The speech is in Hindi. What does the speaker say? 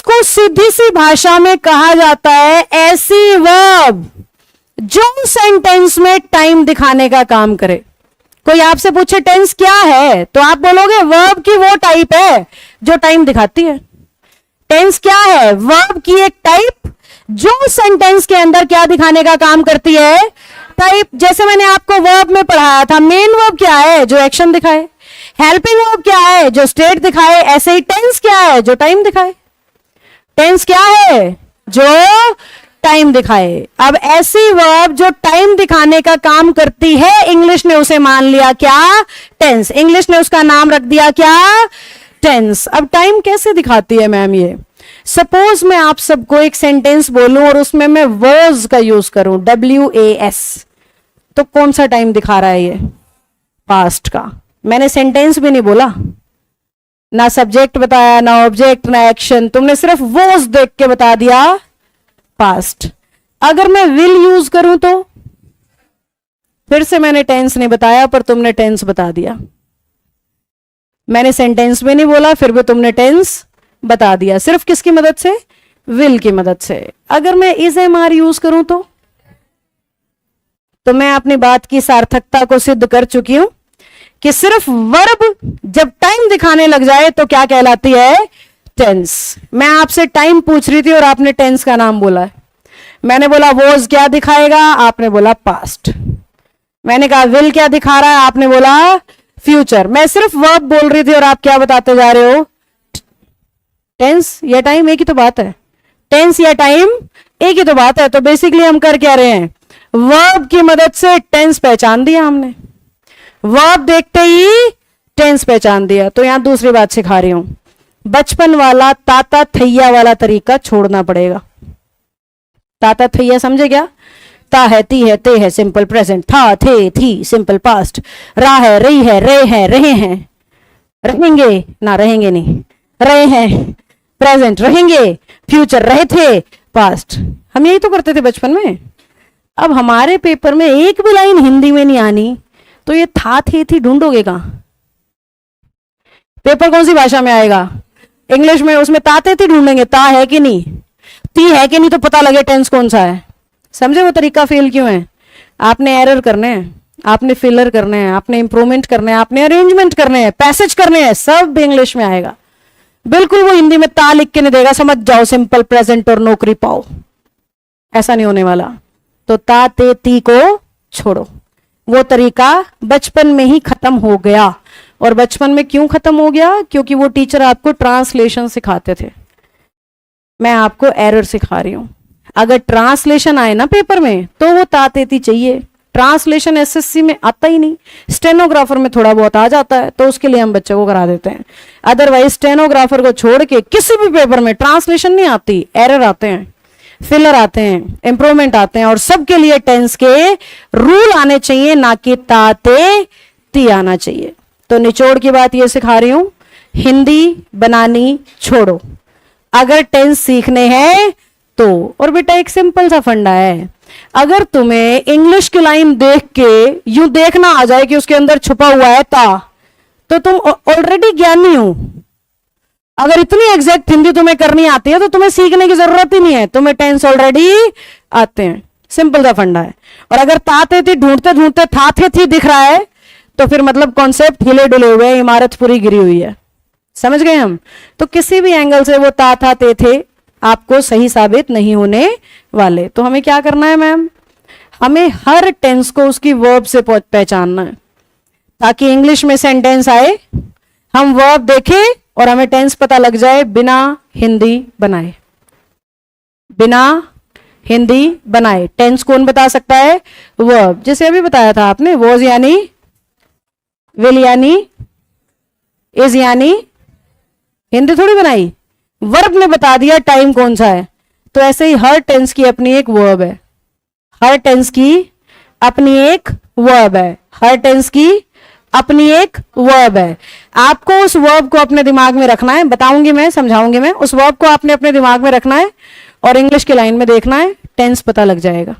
इसको सीधी सी भाषा में कहा जाता है ऐसी वर्ब जो सेंटेंस में टाइम दिखाने का काम करे। कोई आपसे पूछे टेंस क्या है, तो आप बोलोगे वर्ब की वो टाइप है जो टाइम दिखाती है। टेंस क्या है? वर्ब की एक टाइप जो सेंटेंस के अंदर क्या दिखाने का काम करती है, टाइप। जैसे मैंने आपको वर्ब में पढ़ाया था, मेन वर्ब क्या है? जो एक्शन दिखाए। हेल्पिंग वर्ब क्या है? जो स्टेट दिखाए। ऐसे ही टेंस क्या है? जो टाइम दिखाए। टेंस क्या है? जो टाइम दिखाए। अब ऐसी वर्ब जो टाइम दिखाने का काम करती है, इंग्लिश ने उसे मान लिया क्या? टेंस। इंग्लिश ने उसका नाम रख दिया क्या? टेंस। अब टाइम कैसे दिखाती है मैम ये? सपोज मैं आप सबको एक सेंटेंस बोलूं और उसमें मैं was का यूज करूं, WAS, तो कौन सा टाइम दिखा रहा है ये? पास्ट का। मैंने सेंटेंस भी नहीं बोला, ना सब्जेक्ट बताया, ना ऑब्जेक्ट, ना एक्शन, तुमने सिर्फ was देख के बता दिया पास्ट। अगर मैं विल यूज करूं तो फिर से मैंने टेंस नहीं बताया पर तुमने टेंस बता दिया। मैंने सेंटेंस भी नहीं बोला फिर भी तुमने टेंस बता दिया। सिर्फ किसकी मदद से? विल की मदद से। अगर मैं इज MR यूज करूं तो मैं अपनी बात की सार्थकता को सिद्ध कर चुकी हूं कि सिर्फ वर्ब जब टाइम दिखाने लग जाए तो क्या कहलाती है? टेंस। मैं आपसे टाइम पूछ रही थी और आपने टेंस का नाम बोला है। मैंने बोला वॉज क्या दिखाएगा, आपने बोला पास्ट। मैंने कहा विल क्या दिखा रहा है, आपने बोला फ्यूचर। मैं सिर्फ वर्ब बोल रही थी और आप क्या बताते जा रहे हो? टेंस या टाइम एक ही तो बात है। टेंस या टाइम एक ही तो बात है। तो बेसिकली हम कर क्या रहे हैं? वर्ब की मदद से टेंस पहचान दिया हमने। वर्ब देखते ही टेंस पहचान दिया। तो यहां दूसरी बात सिखा रही हूं, बचपन वाला ताता थैया वाला तरीका छोड़ना पड़ेगा। ताता थैया समझे क्या? ता है, ती है, ते है सिंपल प्रेजेंट, था, थे, थी सिंपल पास्ट, रा है, रही है, रे है, रहे हैं, रहेंगे ना, रहेंगे नहीं, रहे हैं प्रेजेंट, रहेंगे फ्यूचर, रहे थे पास्ट। हम यही तो करते थे बचपन में। अब हमारे पेपर में एक भी लाइन हिंदी में नहीं आनी तो ये था, थे, थी ढूंढोगे कहां? पेपर कौन सी भाषा में आएगा? इंग्लिश में। उसमें ताते थी ढूंढेंगे, ता है कि नहीं, ती है कि नहीं, तो पता लगे टेंस कौन सा है। समझे वो तरीका फेल क्यों है? आपने एरर करने हैं, आपने फिलर करने हैं, आपने इंप्रूवमेंट करने हैं, आपने अरेंजमेंट करने हैं, पैसेज करने हैं, सब इंग्लिश में आएगा। बिल्कुल वो हिंदी में ता लिख के नहीं देगा, समझ जाओ सिंपल प्रेजेंट और नौकरी पाओ, ऐसा नहीं होने वाला। तो ता, ते, ती को छोड़ो। वो तरीका बचपन में ही खत्म हो गया। और बचपन में क्यों खत्म हो गया? क्योंकि वो टीचर आपको ट्रांसलेशन सिखाते थे। मैं आपको एरर सिखा रही हूं। अगर ट्रांसलेशन आए ना पेपर में तो वो तातेती चाहिए। ट्रांसलेशन SSC में आता ही नहीं, स्टेनोग्राफर में थोड़ा बहुत आ जाता है तो उसके लिए हम बच्चों को करा देते हैं। अदरवाइज स्टेनोग्राफर को छोड़ के किसी भी पेपर में ट्रांसलेशन नहीं आती, एरर आते हैं, फिलर आते हैं, इंप्रूवमेंट आते हैं। और सबके लिए टेंस के रूल आने चाहिए, ना कि ताते ती आना चाहिए। तो निचोड़ की बात ये सिखा रही हूं, हिंदी बनानी छोड़ो अगर टेंस सीखने हैं तो। और बेटा एक सिंपल सा फंडा है, अगर तुम्हें इंग्लिश की लाइन देख के यूं देखना आ जाए कि उसके अंदर छुपा हुआ है ता, तो तुम ऑलरेडी ज्ञानी हो। अगर इतनी एग्जैक्ट हिंदी तुम्हें करनी आती है तो तुम्हें सीखने की जरूरत ही नहीं है, तुम्हें टेंस ऑलरेडी आते हैं। सिंपल सा फंडा है। और अगर ताते थी ढूंढते ढूंढते था थे थी दिख रहा है तो फिर मतलब कॉन्सेप्ट हिले डुले हुए हैं, इमारत पूरी गिरी हुई है। समझ गए हम? तो किसी भी एंगल से वो ता था ते थे आपको सही साबित नहीं होने वाले। तो हमें क्या करना है मैम? हमें हर टेंस को उसकी वर्ब से पहचानना है ताकि इंग्लिश में सेंटेंस आए, हम वर्ब देखें और हमें टेंस पता लग जाए बिना हिंदी बनाए। बिना हिंदी बनाए टेंस कौन बता सकता है? वर्ब। जैसे अभी बताया था आपने, वॉज यानी, विल यानी, इज यानी, हिंदी थोड़ी बनाई, वर्ब ने बता दिया टाइम कौन सा है। तो ऐसे ही हर टेंस की अपनी एक वर्ब है, हर टेंस की अपनी एक वर्ब है, हर टेंस की अपनी एक वर्ब है। आपको उस वर्ब को अपने दिमाग में रखना है, बताऊंगी मैं, समझाऊंगी मैं, उस वर्ब को आपने अपने दिमाग में रखना है और इंग्लिश की लाइन में देखना है, टेंस पता लग जाएगा।